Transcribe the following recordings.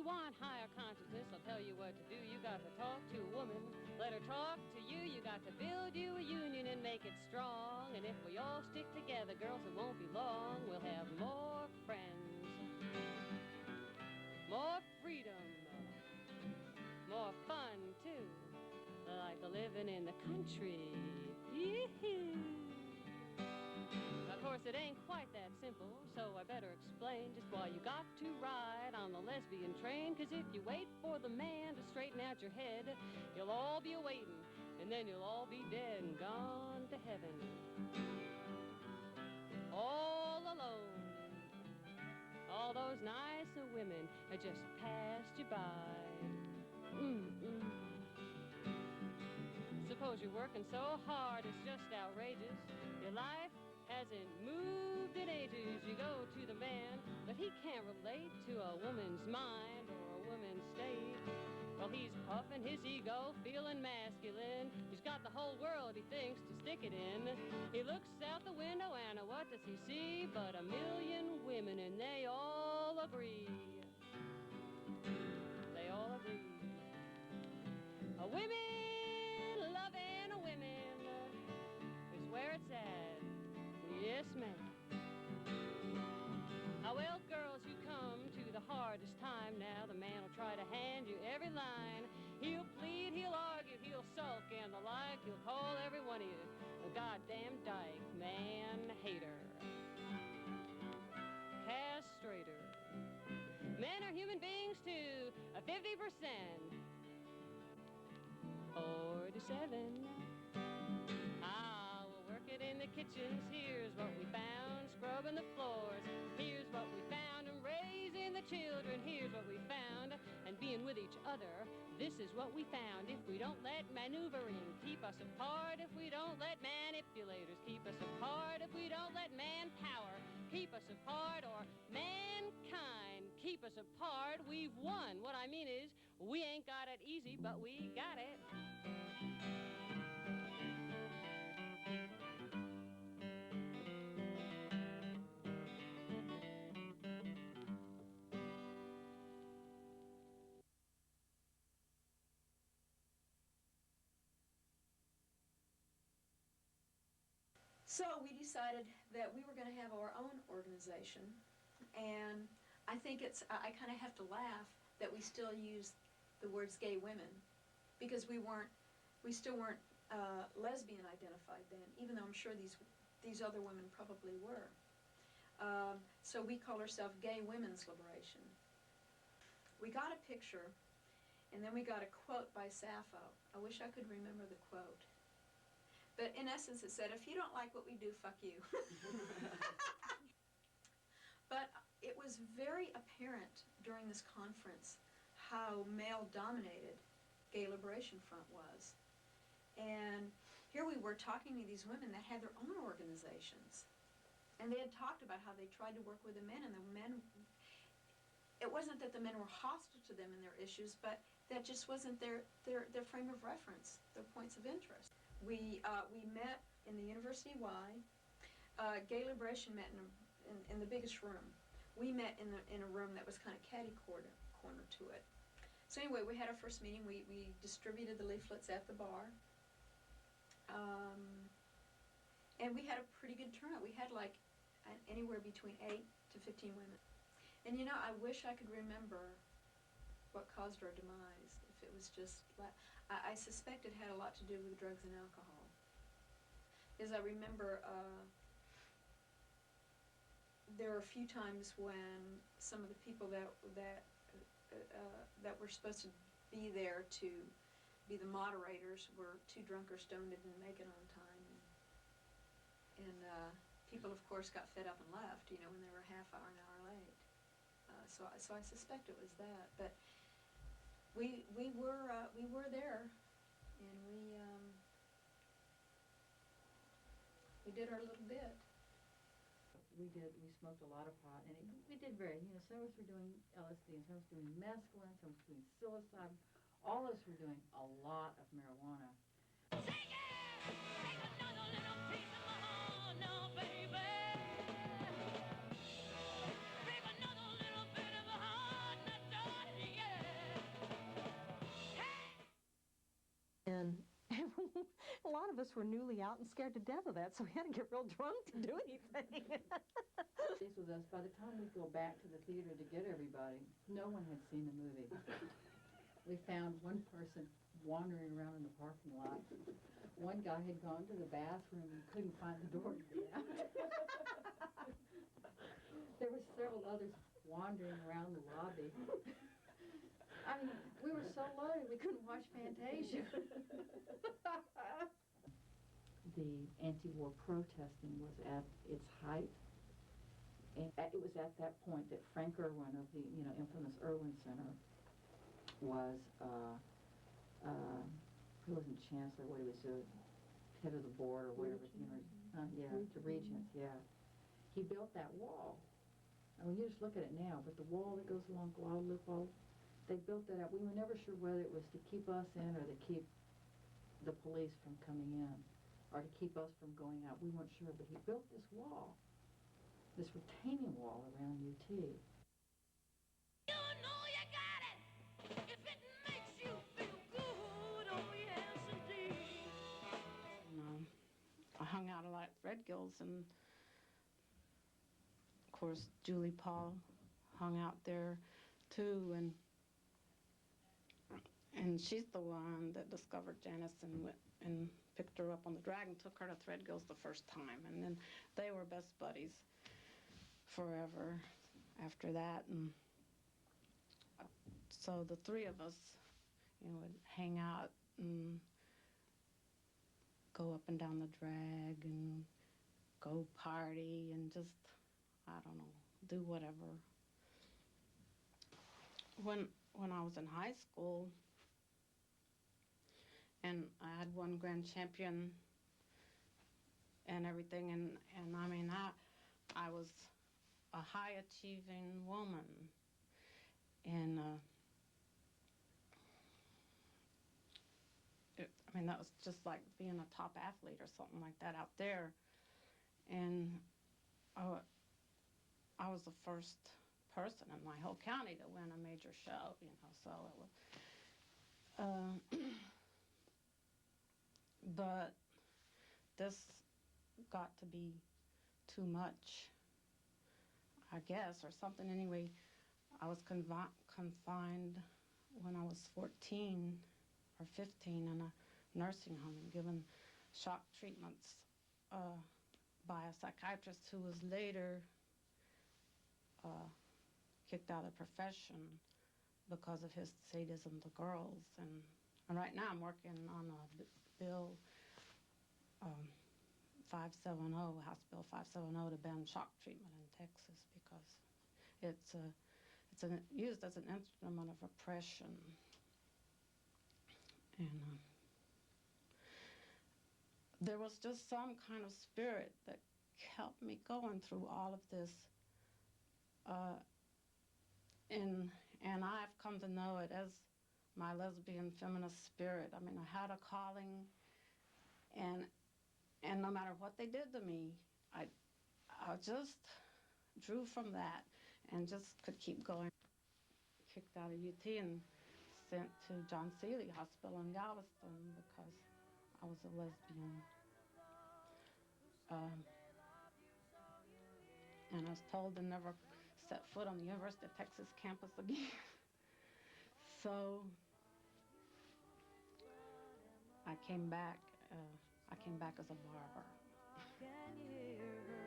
you want higher consciousness, I'll tell you what to do. You got to talk to a woman, let her talk to you. You got to build you a union and make it strong. And if we all stick together, girls, it won't be long. We'll have more friends, more freedom, more fun, too. Like living in the country. Yee-hoo. Of course, it ain't quite that simple, so I better explain just why you got to ride on the lesbian train. 'Cause if you wait for the man to straighten out your head, you'll all be a-waiting, and then you'll all be dead and gone to heaven. All alone. All those nice women had just passed you by. Suppose you're working so hard, it's just outrageous. Your life hasn't moved in ages. You go to the man, but he can't relate to a woman's mind or a woman's state. Well, he's puffing his ego, feeling masculine. He's got the whole world, he thinks, to stick it in. He looks out the window, and what does he see? But a million women, and they all agree. They all agree. Women loving women is where it's at. Yes, ma'am. Well, girls, you come to the hardest time now. The man will try to hand you every line. He'll plead, he'll argue, he'll sulk and the like. He'll call every one of you a goddamn dyke, man hater, castrator. Men are human beings too, 50%. 47. We'll work it in the kitchens. Here's what we found, scrubbing the floors. Here's what we found, and raising the children. Here's what we found, and being with each other. This is what we found. If we don't let maneuvering keep us apart, if we don't let manipulators keep us apart, if we don't let manpower keep us apart, or mankind keep us apart, we've won. What I mean is, we ain't got it easy, but we got it. So we decided that we were going to have our own organization, and I think I kind of have to laugh that we still use the words gay women, because we still weren't lesbian identified then, even though I'm sure these other women probably were. So we call ourselves Gay Women's Liberation. We got a picture, and then we got a quote by Sappho. I wish I could remember the quote. But in essence, it said, if you don't like what we do, fuck you. But it was very apparent during this conference how male-dominated Gay Liberation Front was. And here we were talking to these women that had their own organizations. And they had talked about how they tried to work with the men, and the men, it wasn't that the men were hostile to them and their issues, but that just wasn't their frame of reference, their points of interest. We met in the University Y. Gay Liberation met in the biggest room. We met in a room that was kind of catty corner to it. So anyway, we had our first meeting. We distributed the leaflets at the bar. And we had a pretty good turnout. We had like anywhere between 8 to 15 women. And you know, I wish I could remember what caused our demise. If it was just, I suspect it had a lot to do with drugs and alcohol. Because I remember there were a few times when some of the people that were supposed to be there to be the moderators were too drunk or stoned and didn't make it on time. And people, of course, got fed up and left, you know, when they were a half hour, an hour late. So I suspect it was that. But we were there, and we did our little bit. We smoked a lot of pot, and we did very, you know, some of us were doing LSD, and some of us were doing mescaline, some of us were doing psilocybin. All of us were doing a lot of marijuana. Take another little piece of my heart now, baby. Break another little bit of a heart, not dark, yeah. lot of us were newly out and scared to death of that, so we had to get real drunk to do anything. This was us. By the time we go back to the theater to get everybody, no one had seen the movie. We found one person wandering around in the parking lot. One guy had gone to the bathroom and couldn't find the door to get out. There were several others wandering around the lobby. I mean, we were so loaded we couldn't watch Fantasia. The anti-war protesting was at its height. And it was at that point that Frank Irwin of the, infamous Irwin Center was, he wasn't chancellor, what he was, head of the board or whatever, the regents, yeah. He built that wall. I mean, you just look at it now, but the wall that goes along Guadalupe, they built that up. We were never sure whether it was to keep us in or to keep the police from coming in or to keep us from going out. We weren't sure, but he built this wall. This retaining wall around UT. You know you got it if it makes you feel good. Oh yes, indeed. I hung out a lot at Threadgill's, and of course Julie Paul hung out there too, and she's the one that discovered Janice and went and picked her up on the drag and took her to Threadgill's the first time, and then they were best buddies forever after that. And so the three of us, would hang out and go up and down the drag and go party and just, I don't know, do whatever. When I was in high school, and I had won grand champion and everything, and I mean, I was a high-achieving woman, and I mean, that was just like being a top athlete or something like that out there, and I was the first person in my whole county to win a major show, so it was, but this got to be too much, I guess, or something. Anyway, I was confined when I was 14 or 15 in a nursing home and given shock treatments by a psychiatrist who was later kicked out of the profession because of his sadism to girls. And right now I'm working on a bill 570, House Bill 570, to ban shock treatment in Texas because it's used as an instrument of oppression. And there was just some kind of spirit that kept me going through all of this. And I've come to know it as my lesbian feminist spirit. I mean, I had a calling, and no matter what they did to me, I just drew from that and just could keep going. Kicked out of UT and sent to John Seeley Hospital in Galveston because I was a lesbian. And I was told to never set foot on the University of Texas campus again. So I came back as a barber. Can you hear her?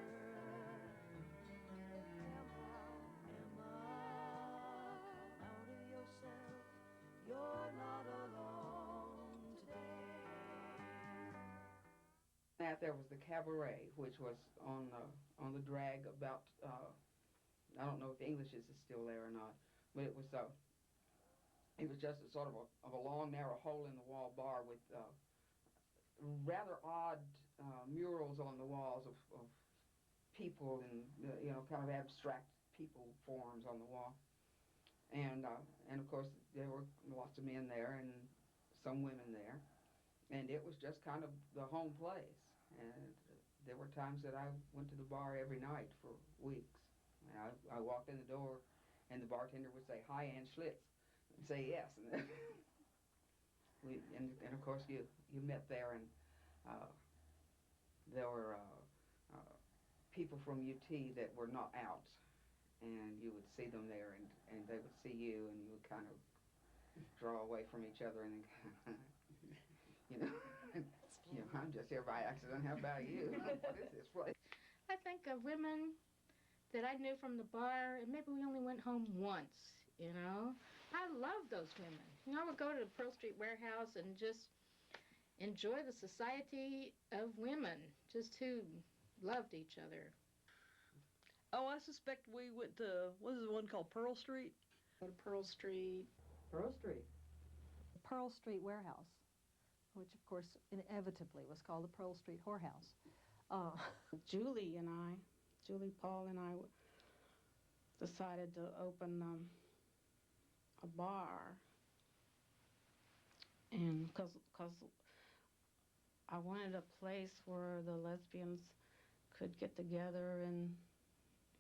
Emma, out of yourself, you're not alone today. That there was the cabaret, which was on the drag about, I don't know if English is still there or not, but it was just a sort of a long, narrow hole in the wall bar with rather odd murals on the walls of people and kind of abstract people forms on the wall, and of course there were lots of men there and some women there, and it was just kind of the home place. And there were times that I went to the bar every night for weeks. And I walked in the door, and the bartender would say, "Hi, Ann Schlitz," and say yes. And, and of course you met there, and there were people from UT that were not out, and you would see them there, and they would see you, and you would kind of draw away from each other, and then you know, I'm just here by accident. How about you? What is this place? I think of women that I knew from the bar, and maybe we only went home once, you know. I love those women. You know, I would go to the Pearl Street Warehouse and just enjoy the society of women, just who loved each other. Oh, I suspect we went to, what is the one called, Pearl Street? Go to Pearl Street. Pearl Street. Pearl Street Warehouse, which of course inevitably was called the Pearl Street Whorehouse. Julie Paul and I decided to open a bar, and because I wanted a place where the lesbians could get together and,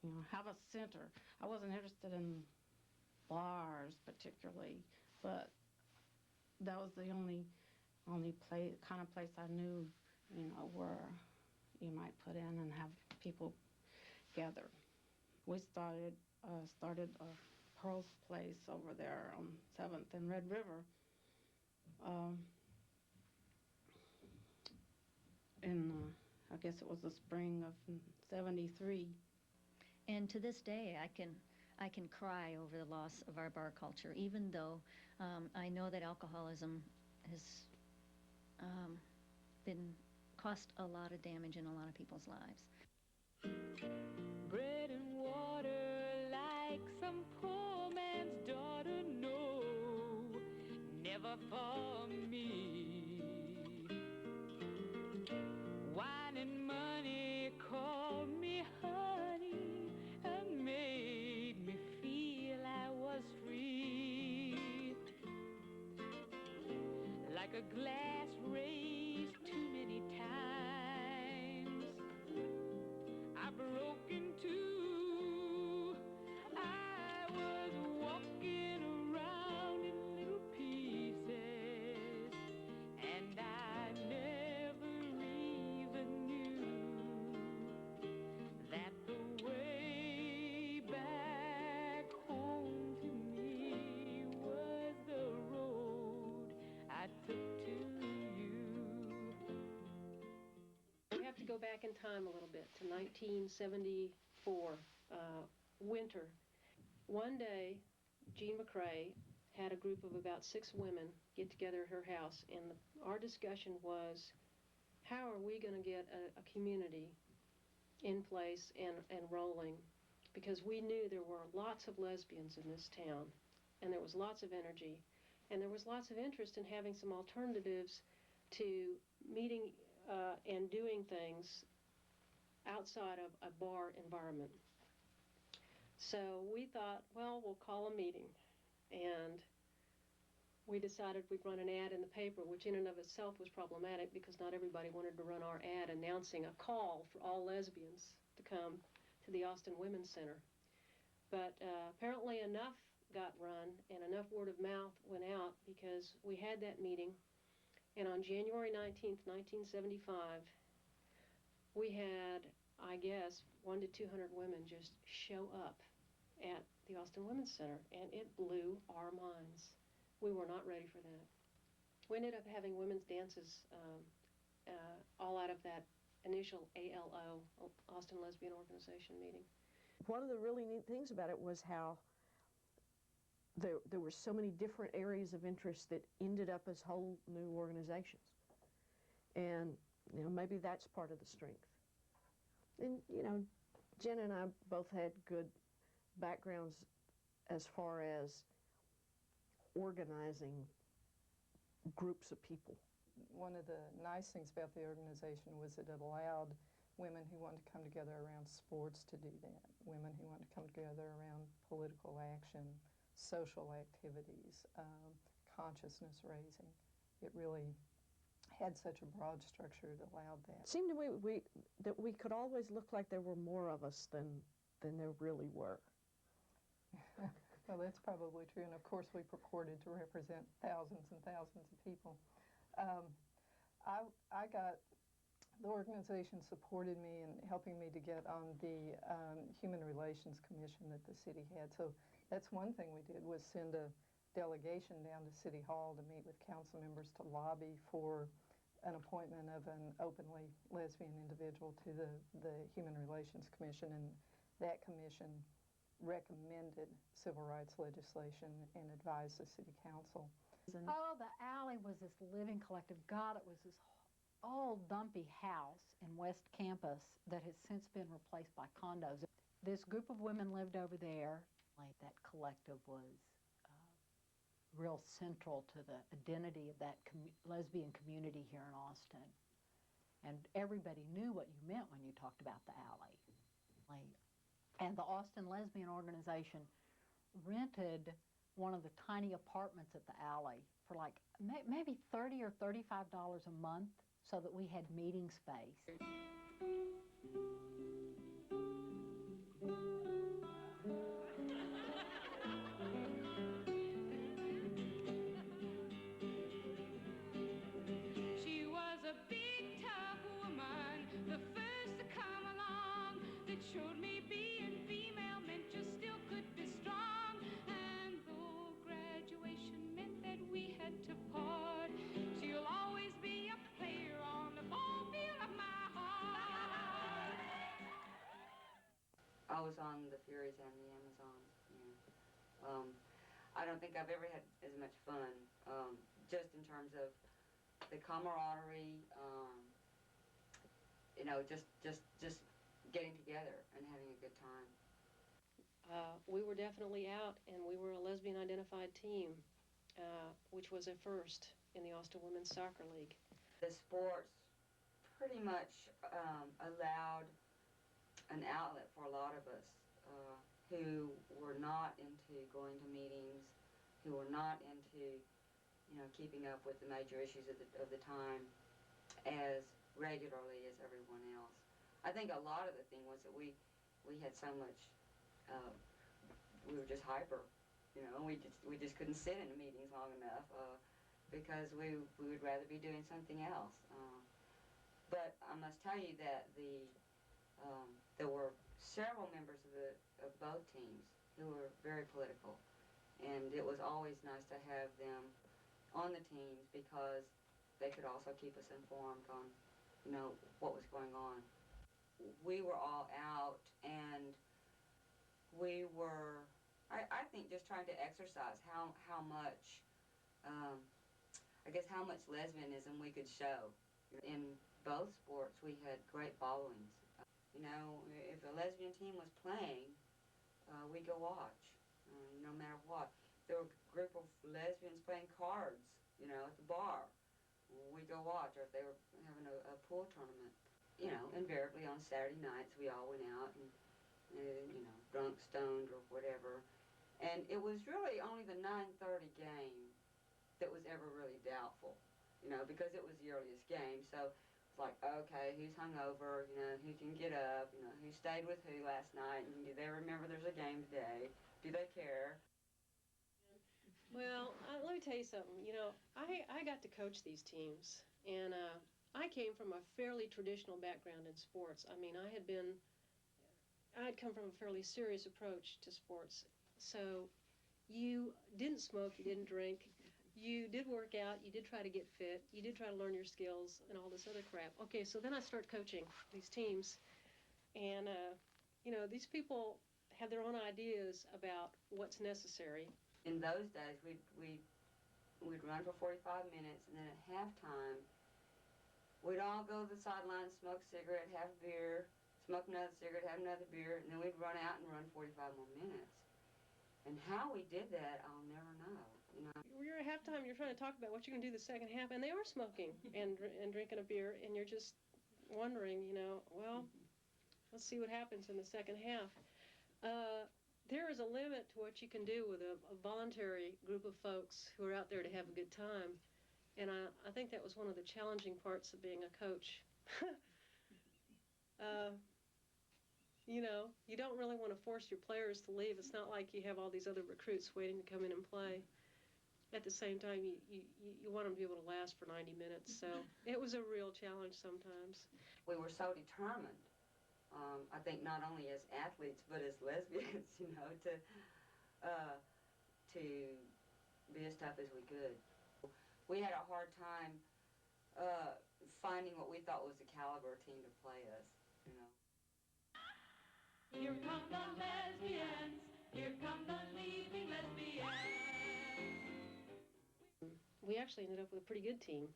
you know, have a center. I wasn't interested in bars particularly, but that was the only kind of place I knew, you know, where you might put in and have people gather. We started a Pearl's place over there on 7th and Red River. I guess it was the spring of '73. And to this day, I can cry over the loss of our bar culture, even though I know that alcoholism has been cost a lot of damage in a lot of people's lives. Bread and water like some poor man's daughter, no, never for me. Wine and money called me honey and made me feel I was free. Like a glass raised too many times, I broke in two. I was walking around in little pieces, and I never even knew that the way back home to me was the road I took to you. We have to go back in time a little bit to 1974, winter. One day, Jean McCrae had a group of about 6 women get together at her house, and our discussion was, how are we going to get a community in place and rolling? Because we knew there were lots of lesbians in this town, and there was lots of energy, and there was lots of interest in having some alternatives to meeting and doing things outside of a bar environment. So we thought, well, we'll call a meeting, and we decided we'd run an ad in the paper, which in and of itself was problematic because not everybody wanted to run our ad announcing a call for all lesbians to come to the Austin Women's Center. But apparently enough got run and enough word of mouth went out because we had that meeting, and on January 19th, 1975, we had, I guess, 100 to 200 women just show up at the Austin Women's Center, and it blew our minds. We were not ready for that. We ended up having women's dances all out of that initial ALO, Austin Lesbian Organization meeting. One of the really neat things about it was how there were so many different areas of interest that ended up as whole new organizations. And, you know, maybe that's part of the strength. And, you know, Jen and I both had good backgrounds as far as organizing groups of people. One of the nice things about the organization was it allowed women who wanted to come together around sports to do that, women who wanted to come together around political action, social activities, consciousness raising. It really had such a broad structure that allowed that. It seemed to me that we could always look like there were more of us than there really were. Well, that's probably true, and of course we purported to represent thousands and thousands of people. I got the organization supported me in helping me to get on the Human Relations Commission that the city had. So that's one thing we did, was send a delegation down to City Hall to meet with council members to lobby for an appointment of an openly lesbian individual to the Human Relations Commission, and that commission recommended civil rights legislation and advised the city council. Oh, the alley was this living collective. God, it was this old dumpy house in West Campus that has since been replaced by condos. This group of women lived over there. Like, that collective was real central to the identity of that lesbian community here in Austin. And everybody knew what you meant when you talked about the alley. And the Austin Lesbian Organization rented one of the tiny apartments at the alley for like maybe $30 or $35 a month so that we had meeting space. She was a big, tough woman, the first to come along, that showed me being female meant you still could be strong. And though graduation meant that we had to part, she'll always be a player on the ball field of my heart. I was on the Furies and the Amazons. Yeah. I don't think I've ever had as much fun, just in terms of the camaraderie, you know, just getting together and having a good time. We were definitely out, and we were a lesbian-identified team, which was a first in the Austin Women's Soccer League. The sports pretty much allowed an outlet for a lot of us who were not into going to meetings, who were not into, you know, keeping up with the major issues of the time as regularly as everyone else. I think a lot of the thing was that we had so much, we were just hyper, you know, we just couldn't sit in the meetings long enough because we would rather be doing something else. But I must tell you that there were several members of both teams who were very political, and it was always nice to have them on the teams because they could also keep us informed on, you know, what was going on. We were all out, and we were, I think, just trying to exercise how much, I guess, how much lesbianism we could show. In both sports, we had great followings. You know, if a lesbian team was playing, we'd go watch, no matter what. There were a group of lesbians playing cards, you know, at the bar. We'd go watch, or if they were having a pool tournament. You know, invariably on Saturday nights, we all went out and, you know, drunk, stoned, or whatever. And it was really only the 9:30 game that was ever really doubtful, you know, because it was the earliest game. So it's like, okay, who's hungover, you know, who can get up, you know, who stayed with who last night, and do they remember there's a game today? Do they care? Well, let me tell you something. You know, I got to coach these teams, and I came from a fairly traditional background in sports. I mean, I'd come from a fairly serious approach to sports. So you didn't smoke, you didn't drink, you did work out, you did try to get fit, you did try to learn your skills and all this other crap. Okay, so then I start coaching these teams, and, you know, these people have their own ideas about what's necessary. In those days, we'd run for 45 minutes, and then at halftime, we'd all go to the sideline, smoke a cigarette, have a beer, smoke another cigarette, have another beer, and then we'd run out and run 45 more minutes. And how we did that, I'll never know. You know? You're at halftime, you're trying to talk about what you're going to do the second half, and they are smoking and drinking a beer, and you're just wondering, you know, well, let's see what happens in the second half. There is a limit to what you can do with a voluntary group of folks who are out there to have a good time, and I think that was one of the challenging parts of being a coach. You know, you don't really want to force your players to leave. It's not like you have all these other recruits waiting to come in and play. at the same time, you want them to be able to last for 90 minutes. So it was a real challenge sometimes. We were so determined, I think not only as athletes, but as lesbians, you know, to be as tough as we could. We had a hard time finding what we thought was the caliber team to play us, you know. Here come the lesbians, here come the leaving lesbians. We actually ended up with a pretty good team.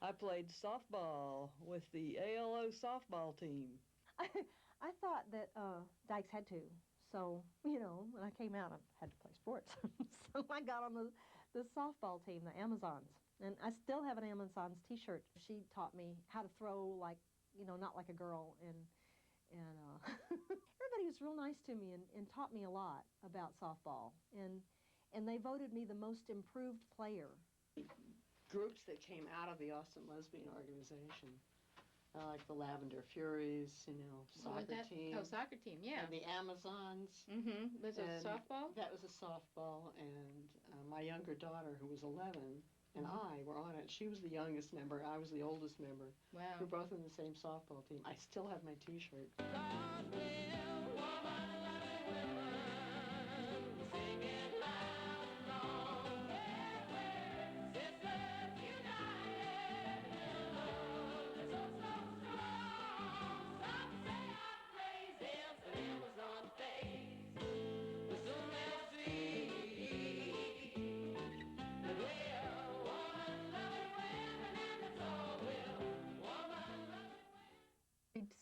I played softball with the ALO softball team. I thought that Dykes had to. So, you know, when I came out, I had to play sports. So I got on the softball team, the Amazons. And I still have an Amazons t-shirt. She taught me how to throw like, you know, not like a girl. And everybody was real nice to me and taught me a lot about softball. And they voted me the most improved player. Groups that came out of the Austin Lesbian Organization, like the Lavender Furies, you know, soccer team. Oh, soccer team, yeah. And the Amazons. Mm-hmm. Was it softball? That was a softball, and my younger daughter, who was 11, and I were on it. She was the youngest member. I was the oldest member. Wow. We were both in the same softball team. I still have my T-shirt.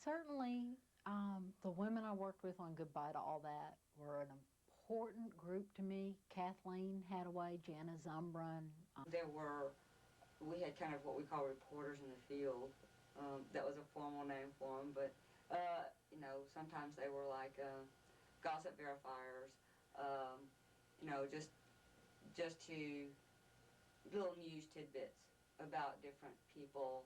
Certainly, the women I worked with on Goodbye to All That were an important group to me. Kathleen Hadaway, Jana Zumbran. We had kind of what we call reporters in the field. That was a formal name for them, but, you know, sometimes they were like gossip verifiers, you know, just to little news tidbits about different people,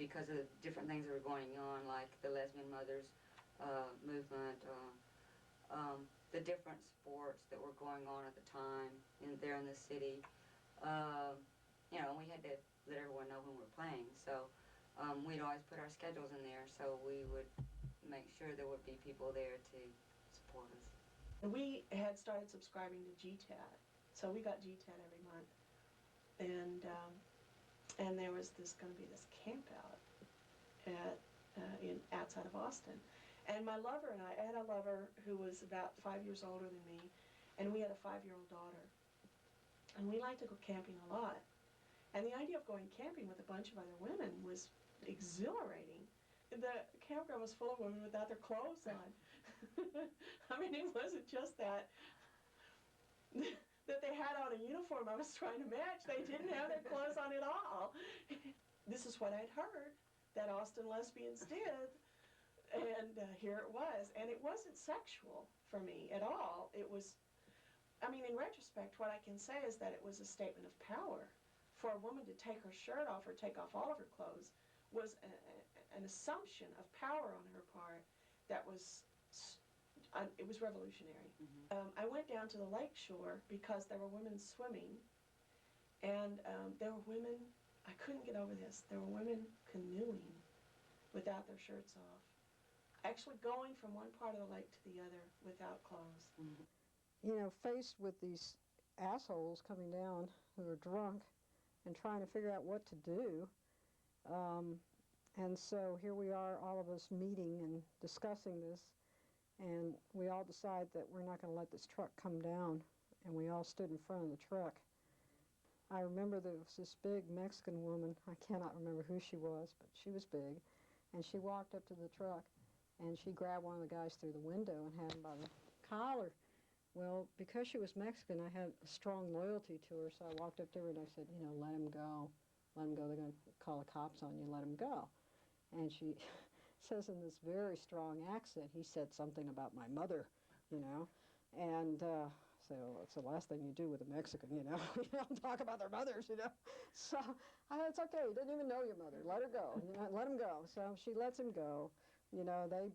because of different things that were going on, like the lesbian mothers movement, the different sports that were going on at the time there in the city. You know, we had to let everyone know when we were playing, so we'd always put our schedules in there, so we would make sure there would be people there to support us. We had started subscribing to GTAT, so we got GTAT every month, and there was going to be this camp out outside of Austin. And my lover and I had a lover who was about 5 years older than me, and we had a 5-year-old daughter. And we liked to go camping a lot. And the idea of going camping with a bunch of other women was exhilarating. The campground was full of women without their clothes on. I mean, it wasn't just that they had on a uniform I was trying to match. They didn't have their clothes on at all. This is what I'd heard that Austin lesbians did, and here it was. And it wasn't sexual for me at all. It was, I mean, in retrospect, what I can say is that it was a statement of power. For a woman to take her shirt off or take off all of her clothes was an assumption of power on her part that was, it was revolutionary. Mm-hmm. I went down to the lake shore because there were women swimming, and there were women, I couldn't get over this, there were women canoeing without their shirts off, actually going from one part of the lake to the other without clothes. Mm-hmm. You know, faced with these assholes coming down who are drunk and trying to figure out what to do, and so here we are, all of us meeting and discussing this, and we all decide that we're not going to let this truck come down, and we all stood in front of the truck. I remember there was this big Mexican woman, I cannot remember who she was, but she was big, and she walked up to the truck, and she grabbed one of the guys through the window and had him by the collar. Well, because she was Mexican, I had a strong loyalty to her, so I walked up to her and I said, you know, let him go. Let him go. They're going to call the cops on you. Let him go. And she says in this very strong accent, he said something about my mother, you know. And so it's the last thing you do with a Mexican, you know. You don't talk about their mothers, you know. So it's okay. He doesn't even know your mother. Let her go. You know, let him go. So she lets him go. You know, they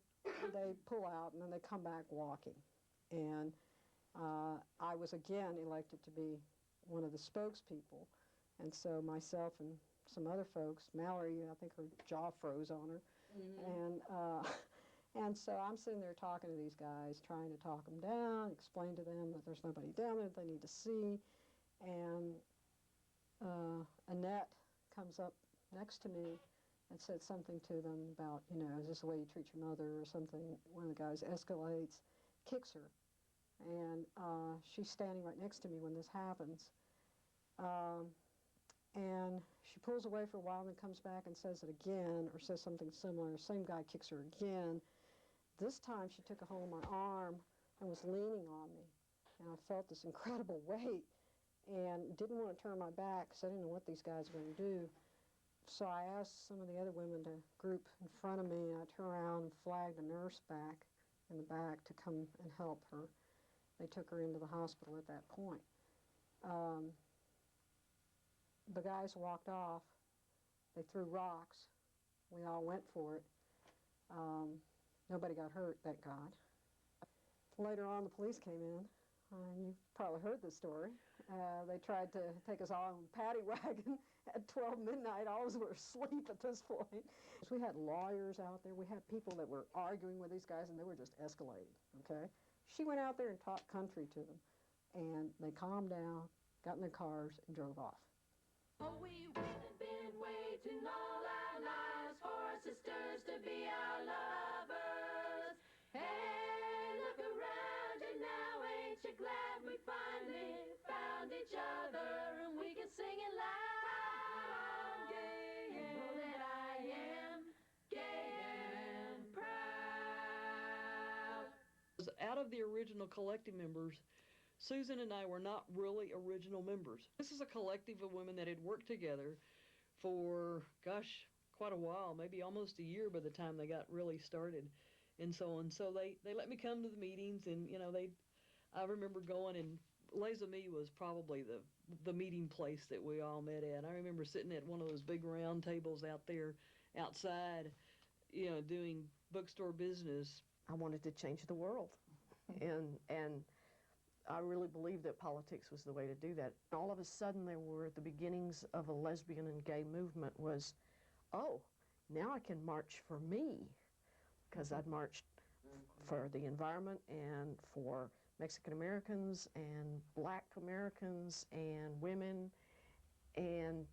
pull out and then they come back walking. And I was again elected to be one of the spokespeople. And so myself and some other folks, Mallory, I think her jaw froze on her. And so I'm sitting there talking to these guys, trying to talk them down, explain to them that there's nobody down there that they need to see. And Annette comes up next to me and said something to them about, you know, is this the way you treat your mother or something? One of the guys escalates, kicks her. And she's standing right next to me when this happens. And she pulls away for a while and then comes back and says it again, or says something similar. The same guy kicks her again. This time she took a hold of my arm and was leaning on me. And I felt this incredible weight and didn't want to turn my back because I didn't know what these guys were going to do. So I asked some of the other women to group in front of me, and I turned around and flagged a nurse back in the back to come and help her. They took her into the hospital at that point. The guys walked off. They threw rocks. We all went for it. Nobody got hurt, thank God. Later on, the police came in. You've probably heard this story. They tried to take us all in a paddy wagon at 12 midnight. All of us were asleep at this point. We had lawyers out there. We had people that were arguing with these guys, and they were just escalating, okay? She went out there and talked country to them, and they calmed down, got in their cars, and drove off. Oh, we've been waiting all our lives for our sisters to be our lovers. Hey, look around you now, ain't you glad we finally found each other and we can sing it loud. Gay and know that I am gay and proud. Out of the original collective members, Susan and I were not really original members. This is a collective of women that had worked together for, gosh, quite a while, maybe almost a year by the time they got really started and so on. So they let me come to the meetings, and, you know, I remember going, and Les Amis was probably the meeting place that we all met at. I remember sitting at one of those big round tables out there outside, you know, doing bookstore business. I wanted to change the world. And I really believed that politics was the way to do that. All of a sudden, there were the beginnings of a lesbian and gay movement was, oh, now I can march for me, because I'd marched for the environment and for Mexican Americans and Black Americans and women, and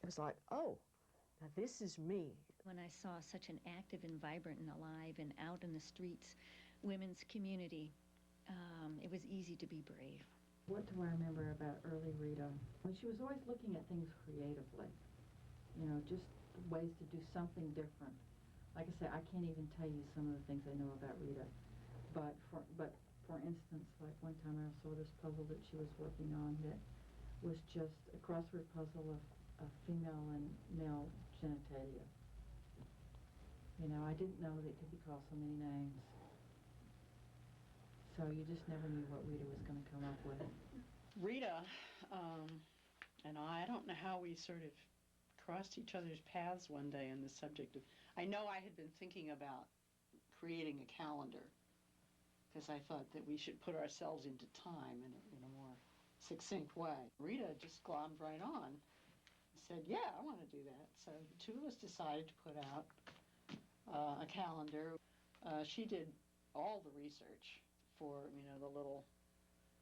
it was like, oh, now this is me. When I saw such an active and vibrant and alive and out in the streets women's community, it was easy to be brave. What do I remember about early Rita? Well, she was always looking at things creatively, you know, just ways to do something different. Like I say, I can't even tell you some of the things I know about Rita, but for instance, like one time I saw this puzzle that she was working on that was just a crossword puzzle of female and male genitalia. You know, I didn't know that it could be called so many names. So you just never knew what Rita was going to come up with. Rita and I don't know how we sort of crossed each other's paths one day on the subject of, I know I had been thinking about creating a calendar because I thought that we should put ourselves into time in a more succinct way. Rita just glommed right on and said, yeah, I want to do that. So the two of us decided to put out a calendar. She did all the research for, you know, the little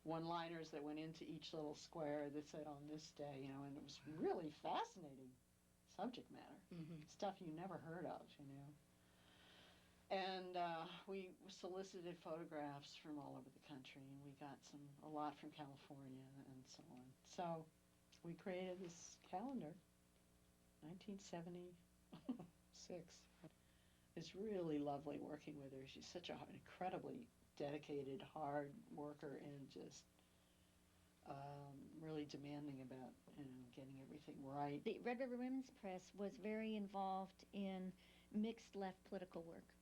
one-liners that went into each little square that said on this day, you know, and it was really fascinating subject matter, stuff you never heard of, you know. And we solicited photographs from all over the country, and we got a lot from California and so on. So we created this calendar, 1976. It's really lovely working with her. She's such an incredibly dedicated, hard worker, and just really demanding about, you know, getting everything right. The Red River Women's Press was very involved in mixed left political work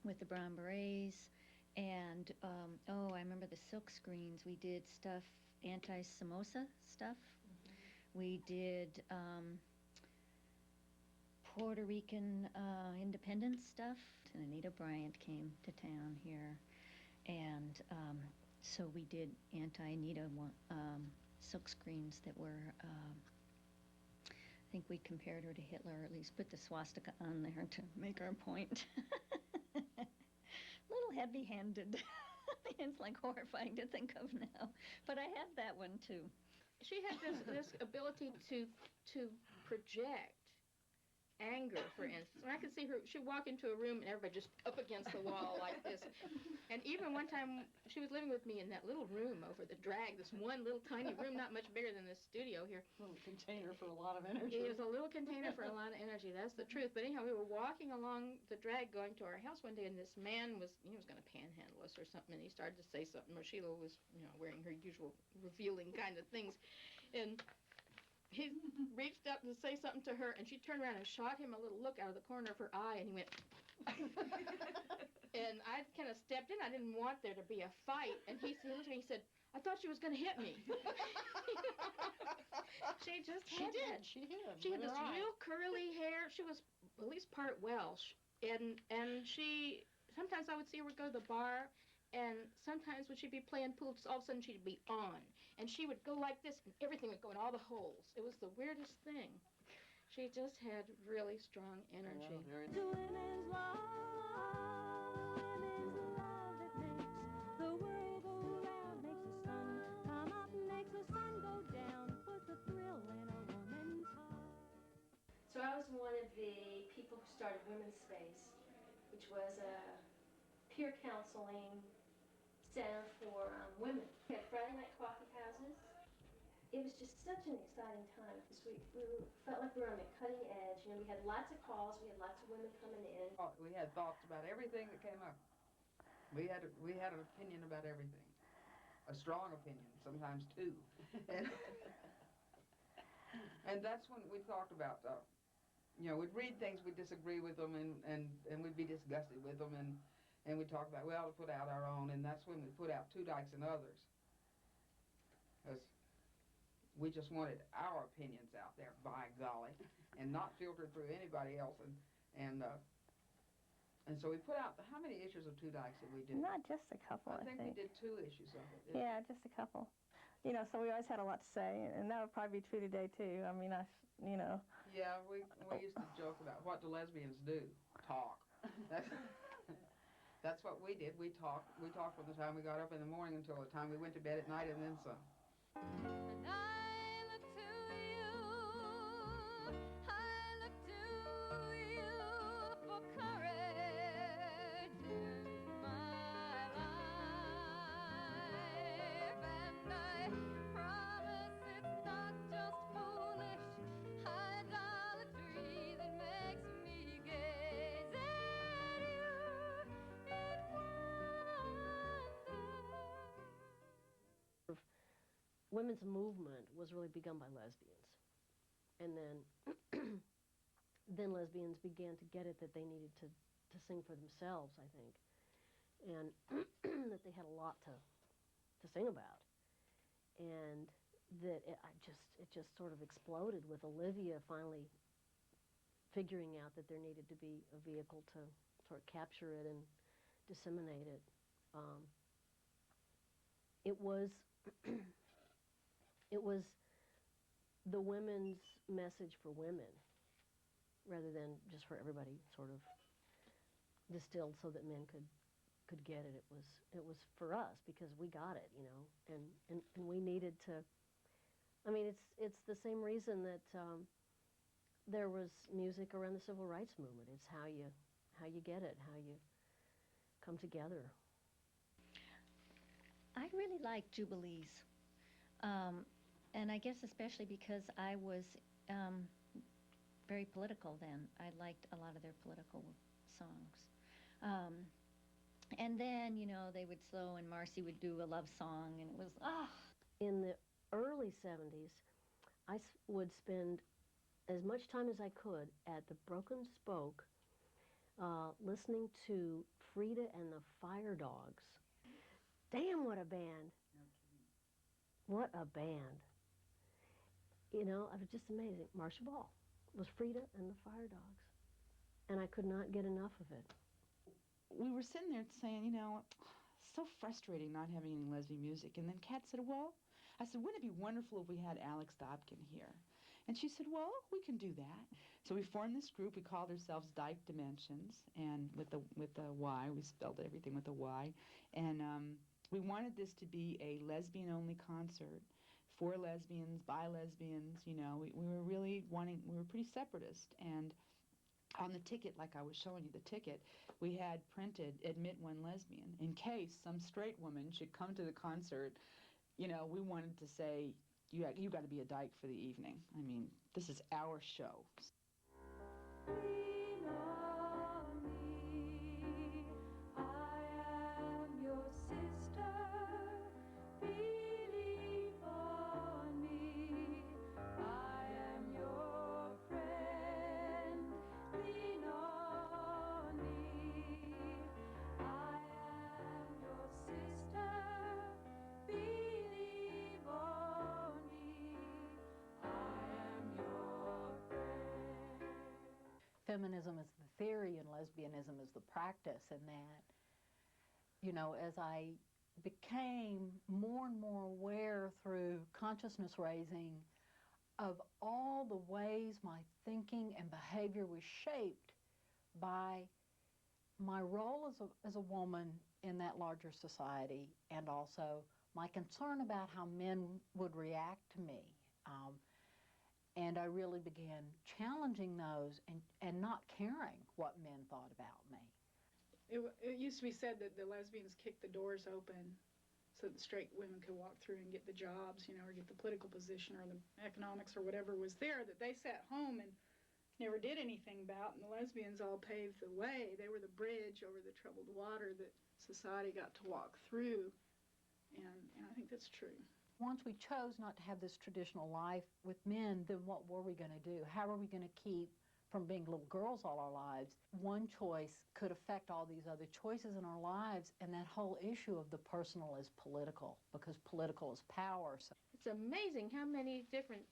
with the Brown Berets, and I remember the silk screens. We did stuff, anti-Somoza stuff. We did Puerto Rican independence stuff. And Anita Bryant came to town here, and So we did anti-Anita silk screens that were, I think we compared her to Hitler, or at least put the swastika on there to make our point. Little heavy-handed. It's like horrifying to think of now. But I had that one too. She had this ability to project anger, for instance. And I could see her, she'd walk into a room and everybody just up against the wall like this. And even one time, she was living with me in that little room over the drag, this one little tiny room, not much bigger than this studio here. Little container for a lot of energy. It was a little container for a lot of energy, that's the truth. But anyhow, we were walking along the drag going to our house one day, and this man was, he was going to panhandle us or something, and he started to say something where Sheila was, wearing her usual revealing kind of things. And he reached up to say something to her, and she turned around and shot him a little look out of the corner of her eye, and he went, and I kind of stepped in. I didn't want there to be a fight, and he looked at me, he said, I thought she was going to hit me. She just had that. She did. She had this real curly hair. She was at least part Welsh, and she, sometimes I would see her go to the bar, and sometimes when she'd be playing pool, just all of a sudden she'd be on. And she would go like this, and everything would go in all the holes. It was the weirdest thing. She just had really strong energy. To women's love that makes the world go round, makes the sun come up, makes the sun go down, puts a thrill in a woman's heart. So I was one of the people who started Women's Space, which was a peer counseling center for women. We had Friday night coffee houses. It was just such an exciting time because we felt like we were on the cutting edge. We had lots of calls. We had lots of women coming in. We had thoughts about everything that came up. We had an opinion about everything. A strong opinion, sometimes two. And that's when we talked about, we'd read things, we'd disagree with them, and we'd be disgusted with them, and we'd talk about, well, to put out our own, and that's when we put out Two Dykes and Others. Because we just wanted our opinions out there, by golly, and not filtered through anybody else. And so we put out, how many issues of Two Dykes did we do? Not just a couple, I think. We did 2 issues of it. Yeah, just a couple. So we always had a lot to say, and that would probably be true today, too. I mean, Yeah, we used to joke about, what do lesbians do? Talk. That's what we did. We talked from the time we got up in the morning until the time we went to bed at night, and then some. And I look to you for courage in my life, and I promise it's not just foolish idolatry that makes me gaze at you in wonder. Women's movement was really begun by lesbians. And then lesbians began to get it that they needed to sing for themselves, I think. And that they had a lot to sing about. And that it just sort of exploded with Olivia finally figuring out that there needed to be a vehicle to sort of capture it and disseminate it. It was the women's message for women, rather than just for everybody, sort of distilled so that men could get it. It was for us because we got it, and we needed to. I mean, it's the same reason that there was music around the civil rights movement. It's how you get it, how you come together. I really like Jubilees. And I guess especially because I was very political then. I liked a lot of their political songs. And then, they would slow and Marcy would do a love song, and it was, In the early 70s, I would spend as much time as I could at the Broken Spoke listening to Frida and the Fire Dogs. Damn, what a band. What a band. It was just amazing. Marcia Ball was Frida and the Fire Dogs. And I could not get enough of it. We were sitting there saying, so frustrating not having any lesbian music. And then Kat said, well, I said, wouldn't it be wonderful if we had Alex Dobkin here? And she said, well, we can do that. So we formed this group. We called ourselves Dyke Dimensions, and with the Y, we spelled everything with a Y. And we wanted this to be a lesbian-only concert for lesbians, by lesbians. You know, we were really wanting, we were pretty separatist. And on the ticket, like I was showing you the ticket, we had printed, admit one lesbian. In case some straight woman should come to the concert, you know, we wanted to say, you got to be a dyke for the evening. I mean, this is our show. Feminism is the theory and lesbianism is the practice, and that, you know, as I became more and more aware through consciousness raising of all the ways my thinking and behavior was shaped by my role as a woman in that larger society, and also my concern about how men would react to me. And I really began challenging those and not caring what men thought about me. It used to be said that the lesbians kicked the doors open so that straight women could walk through and get the jobs, you know, or get the political position or the economics or whatever was there that they sat home and never did anything about, and the lesbians all paved the way. They were the bridge over the troubled water that society got to walk through, and I think that's true. Once we chose not to have this traditional life with men, then what were we going to do? How are we going to keep from being little girls all our lives? One choice could affect all these other choices in our lives, and that whole issue of the personal is political, because political is power. So it's amazing how many different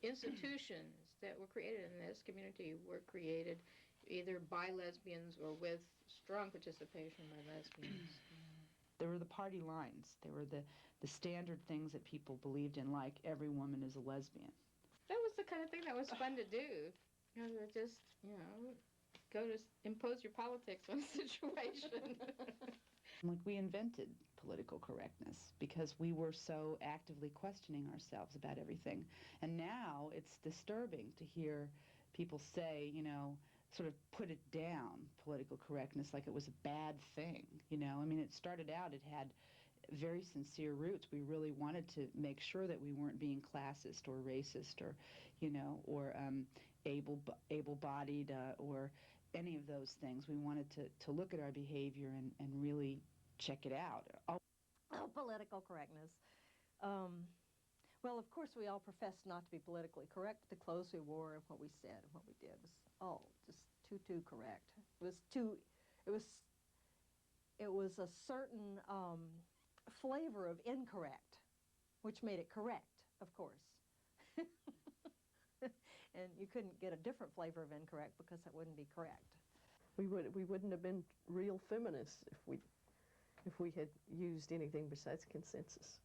institutions that were created in this community were created either by lesbians or with strong participation by lesbians. There were the party lines. They were the standard things that people believed in, like every woman is a lesbian. That was the kind of thing that was fun to do. You know, just, you know, go to impose your politics on a situation. Like, we invented political correctness because we were so actively questioning ourselves about everything. And now it's disturbing to hear people say, you know, sort of put it down, political correctness, like it was a bad thing, you know. I mean, it started out, it had very sincere roots. We really wanted to make sure that we weren't being classist or racist or, you know, or able-bodied or any of those things. We wanted to look at our behavior and really check it out. Oh, political correctness. Well, of course, we all professed not to be politically correct. The clothes we wore and what we said and what we did was all just too correct. It was a certain flavor of incorrect, which made it correct, of course. And you couldn't get a different flavor of incorrect because that wouldn't be correct. We wouldn't have been real feminists if we had used anything besides consensus.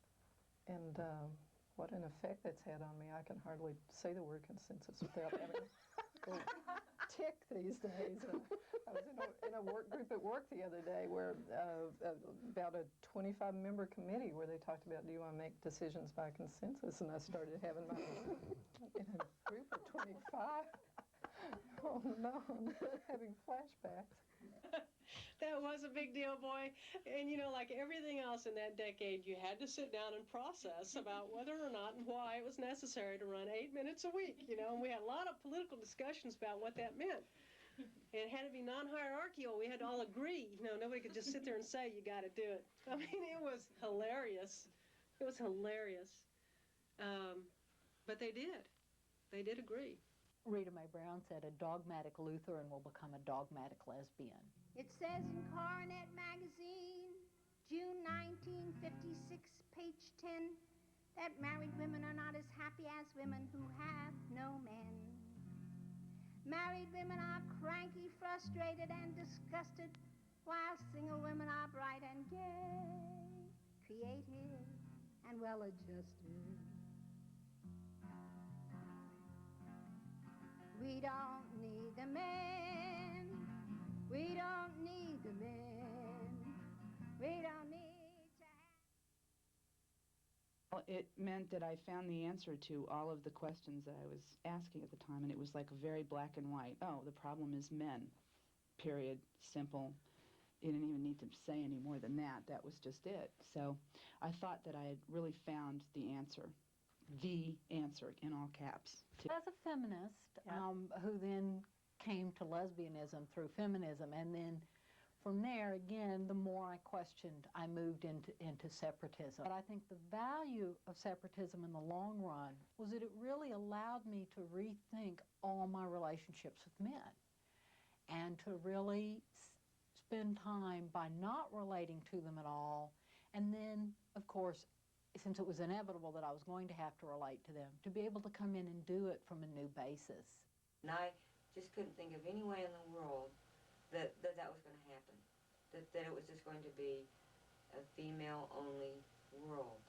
And what an effect that's had on me. I can hardly say the word consensus without having a tick these days. I was in a work group at work the other day where about a 25-member committee where they talked about, do you want to make decisions by consensus? And I started having my, in a group of 25. Oh no, I'm having flashbacks. That was a big deal, boy. And you know, like everything else in that decade, you had to sit down and process about whether or not and why it was necessary to run 8 minutes a week, you know, and we had a lot of political discussions about what that meant. And it had to be non-hierarchical. We had to all agree. You know, nobody could just sit there and say, you got to do it. I mean, it was hilarious. It was hilarious. But they did. They did agree. Rita Mae Brown said, a dogmatic Lutheran will become a dogmatic lesbian. It says in Coronet magazine, June 1956, page 10, that married women are not as happy as women who have no men. Married women are cranky, frustrated, and disgusted, while single women are bright and gay, creative and well-adjusted. We don't need the men. We don't need the men. We don't need Well, it meant that I found the answer to all of the questions that I was asking at the time, and it was like very black and white. Oh, the problem is men, period, simple. You didn't even need to say any more than that. That was just it. So I thought that I had really found the answer in all caps. As a feminist, who then came to lesbianism through feminism, and then from there, again, the more I questioned, I moved into separatism. But I think the value of separatism in the long run was that it really allowed me to rethink all my relationships with men and to really spend time by not relating to them at all. And then, of course, since it was inevitable that I was going to have to relate to them, to be able to come in and do it from a new basis. And I just couldn't think of any way in the world that was going to happen, that it was just going to be a female-only world.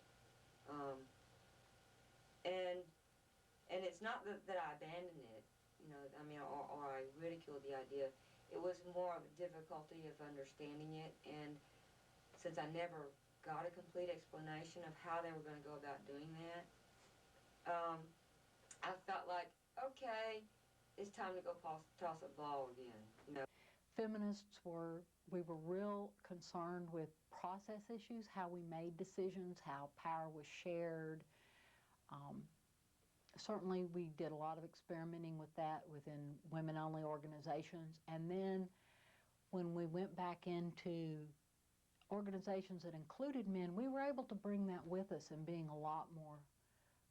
And it's not that I abandoned it, you know, I mean, or I ridiculed the idea. It was more of a difficulty of understanding it, and since I never got a complete explanation of how they were going to go about doing that, I felt like, okay, it's time to go toss a ball again, you know. Feminists we were real concerned with process issues, how we made decisions, how power was shared. Certainly we did a lot of experimenting with that within women-only organizations. And then when we went back into organizations that included men, we were able to bring that with us, and being a lot more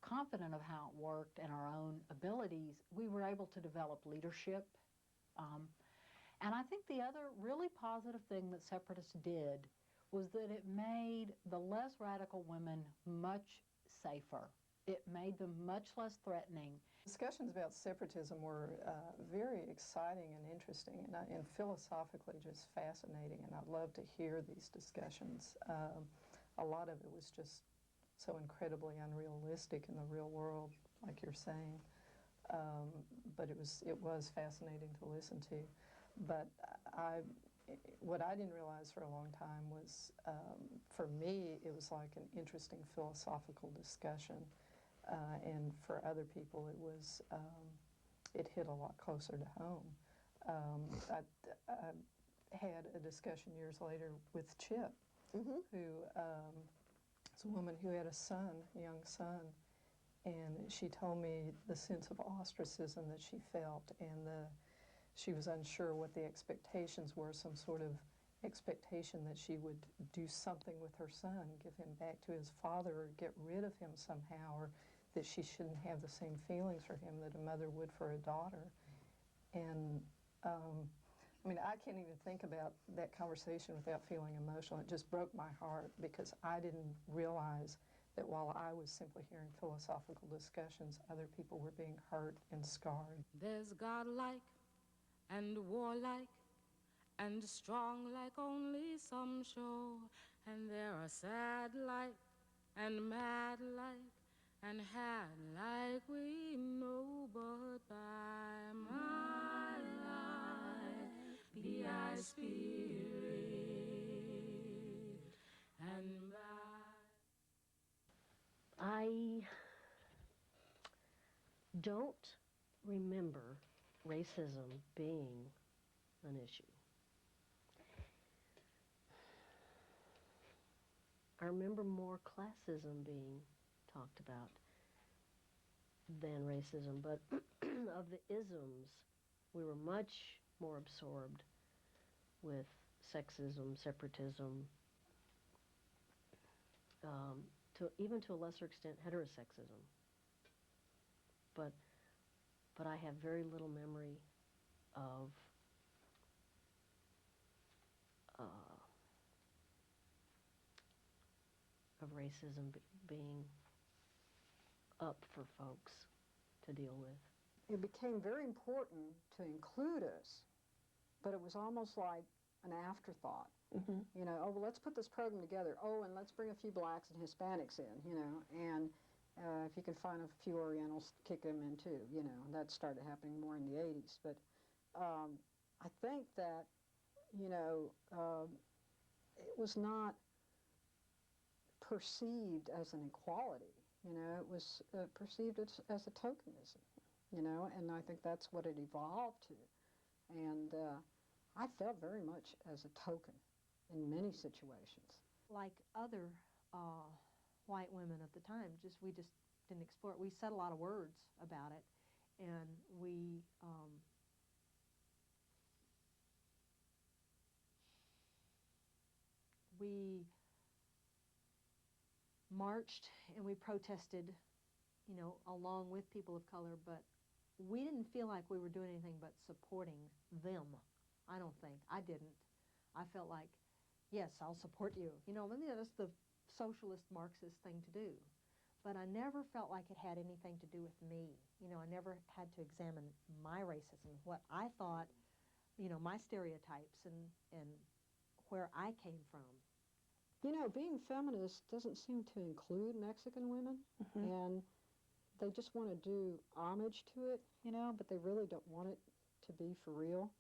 confident of how it worked and our own abilities, we were able to develop leadership. And I think the other really positive thing that Separatists did was that it made the less radical women much safer. It made them much less threatening. Discussions about separatism were very exciting and interesting, and philosophically just fascinating, and I love to hear these discussions. A lot of it was just so incredibly unrealistic in the real world, like you're saying, but it was fascinating to listen to. But what I didn't realize for a long time was, for me, it was like an interesting philosophical discussion. And for other people, it hit a lot closer to home. I had a discussion years later with Chip, who is a woman who had a young son, and she told me the sense of ostracism that she felt, and she was unsure what the expectations were, some sort of expectation that she would do something with her son, give him back to his father, or get rid of him somehow, or that she shouldn't have the same feelings for him that a mother would for a daughter. And I mean, I can't even think about that conversation without feeling emotional. It just broke my heart, because I didn't realize that while I was simply hearing philosophical discussions, other people were being hurt and scarred. There's godlike and warlike and strong like only some show, and there are sad like and mad like and had like we know, but by my life be I spirit, and by... I don't remember racism being an issue. I remember more classism being talked about than racism, but of the isms, we were much more absorbed with sexism, separatism, even to a lesser extent, heterosexism. But I have very little memory of racism being up for folks to deal with. It became very important to include us, but it was almost like an afterthought. You know, oh, well, let's put this program together. Oh, and let's bring a few blacks and Hispanics in, you know, and if you can find a few Orientals, kick them in too, you know. That started happening more in the 80s. But I think that, you know, it was not perceived as an equality, you know. It was perceived as a tokenism, you know, and I think that's what it evolved to. And I felt very much as a token in many situations. Like other white women at the time, we just didn't explore it. We said a lot of words about it, and we marched and we protested, you know, along with people of color, but we didn't feel like we were doing anything but supporting them. I don't think. I didn't. I felt like, yes, I'll support you. You know, that's the socialist Marxist thing to do. But I never felt like it had anything to do with me. You know, I never had to examine my racism, what I thought, you know, my stereotypes and where I came from. You know, being feminist doesn't seem to include Mexican women, and they just want to do homage to it, you know, but they really don't want it to be for real.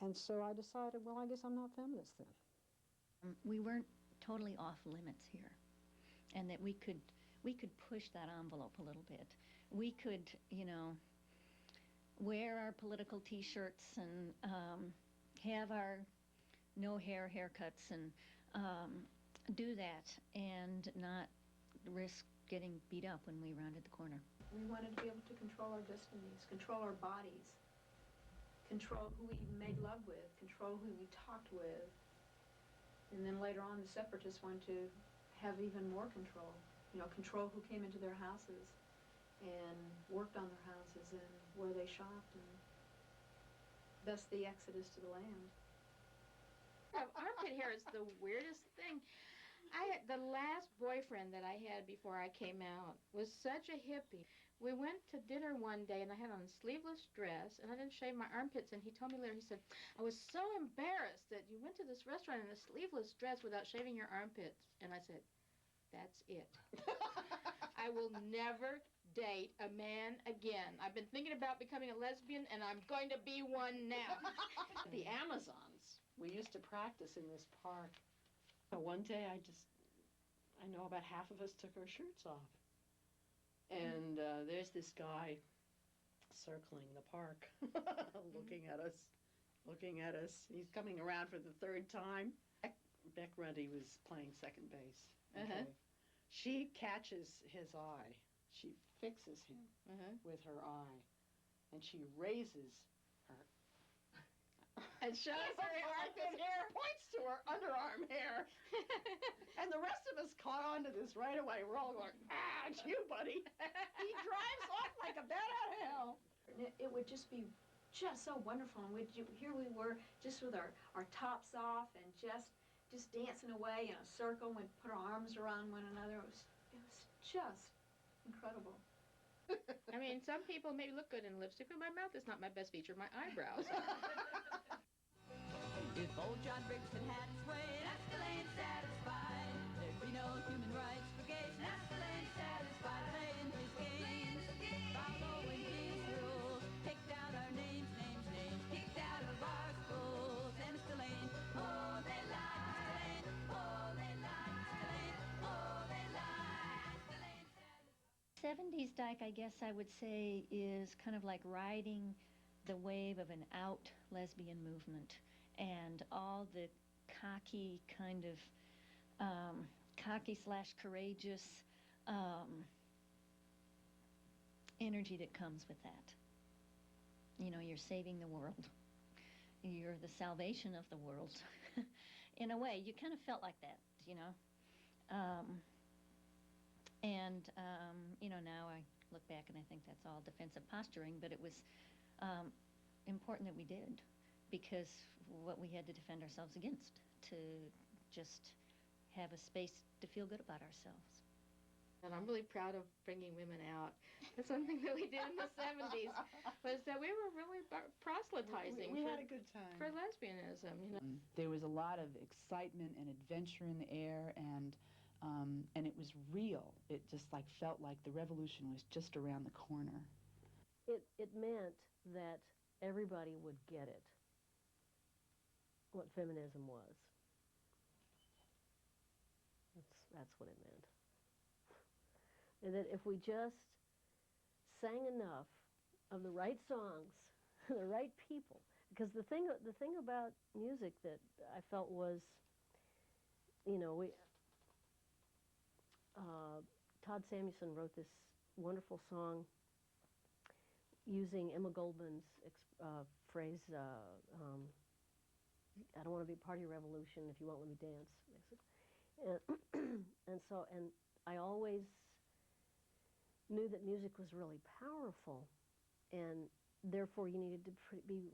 And so I decided, well, I guess I'm not feminist then. We weren't totally off limits here, and that we could push that envelope a little bit. We could, you know, wear our political T-shirts and have our no hair haircuts and do that and not risk getting beat up when we rounded the corner. We wanted to be able to control our destinies, control our bodies, control who we made love with, control who we talked with. And then later on, the separatists wanted to have even more control. You know, control who came into their houses and worked on their houses and where they shopped, and thus the exodus to the land. Armpit hair is the weirdest thing. The last boyfriend that I had before I came out was such a hippie. We went to dinner one day, and I had on a sleeveless dress, and I didn't shave my armpits, and he told me later, he said, I was so embarrassed that you went to this restaurant in a sleeveless dress without shaving your armpits. And I said, that's it. I will never date a man again. I've been thinking about becoming a lesbian, and I'm going to be one now. The Amazons, we used to practice in this park. One day I know about half of us took our shirts off. And there's this guy circling the park, looking at us. He's coming around for the third time. Beck Rundy was playing second base. Okay. She catches his eye. She fixes him with her eye. And she raises her and shows her armpit hair, points to her underarm hair. And the rest of us caught on to this right away. We're all going, it's you, buddy. He drives off like a bat out of hell. It would just be so wonderful. And here we were just with our tops off and just dancing away in a circle. We'd put our arms around one another. It was just incredible. I mean, some people maybe look good in lipstick, but my mouth is not my best feature. My eyebrows. If old John Brixton had his way, that still ain't satisfied. There'd be no human rights brigade, that still ain't satisfied. Playing his game, following his rules. Picked out our names, kicked out of our schools. And it still ain't, oh, they lie, oh, they lie, still ain't, oh, they lie, still ain't satisfied. 70's dyke, I guess I would say, is kind of like riding the wave of an out lesbian movement. And all the cocky kind of cocky/courageous energy that comes with that. You know, you're saving the world. You're the salvation of the world. In a way, you kind of felt like that, you know. You know, now I look back and I think that's all defensive posturing, but it was important that we did, because what we had to defend ourselves against, to just have a space to feel good about ourselves. And I'm really proud of bringing women out. That's one thing that we did in the 70s, was that we were really proselytizing We had a good time. for lesbianism, you know. There was a lot of excitement and adventure in the air, and it was real. It just felt like the revolution was just around the corner. It meant that everybody would get it, what feminism was. That's what it meant. And that if we just sang enough of the right songs, the right people, because the thing about music that I felt was, Todd Samuelson wrote this wonderful song using Emma Goldman's phrase, I don't want to be part of your revolution, if you won't let me dance, basically. And I always knew that music was really powerful, and therefore you needed to be,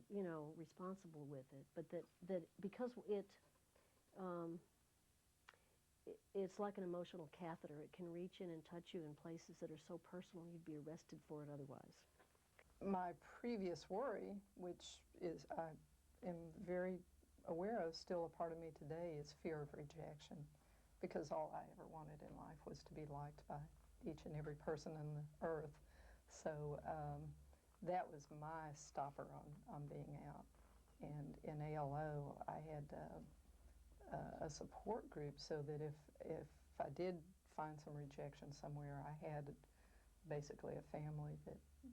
responsible with it. But that because it's like an emotional catheter. It can reach in and touch you in places that are so personal you'd be arrested for it otherwise. My previous worry, which is I am very aware of, still a part of me today, is fear of rejection, because all I ever wanted in life was to be liked by each and every person on the earth. So that was my stopper on being out. And in ALO, I had a support group so that if I did find some rejection somewhere, I had basically a family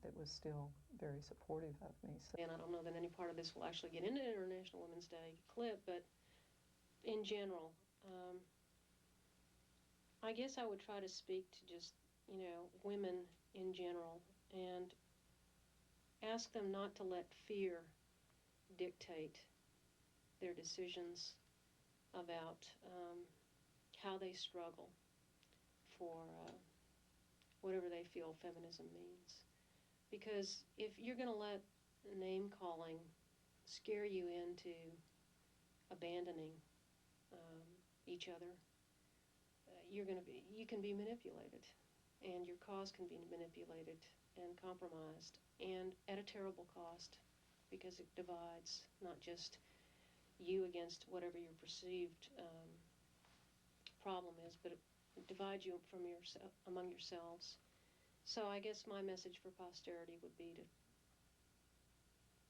that was still very supportive of me. So. And I don't know that any part of this will actually get into International Women's Day clip, but in general, I guess I would try to speak to just, women in general and ask them not to let fear dictate their decisions about how they struggle for whatever they feel feminism means. Because if you're going to let name-calling scare you into abandoning each other, you can be manipulated, and your cause can be manipulated and compromised, and at a terrible cost, because it divides not just you against whatever your perceived problem is, but it divides you from among yourselves. So I guess my message for posterity would be to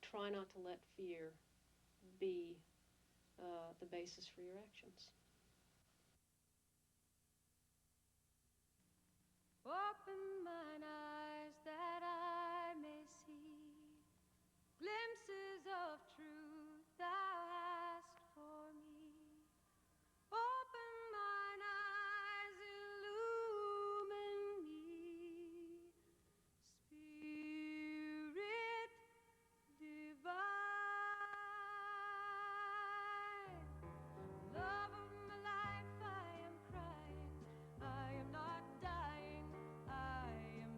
try not to let fear be the basis for your actions. Open mine eyes that I may see glimpses of truth thou hast for me. Open mine eyes, illumine me, Spirit divine. Love of my life, I am crying, I am not dying, I am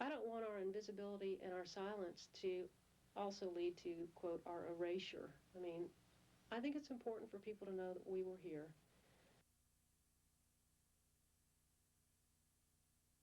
I don't want our invisibility and our silence to also lead to, quote, our erasure. I mean, I think it's important for people to know that we were here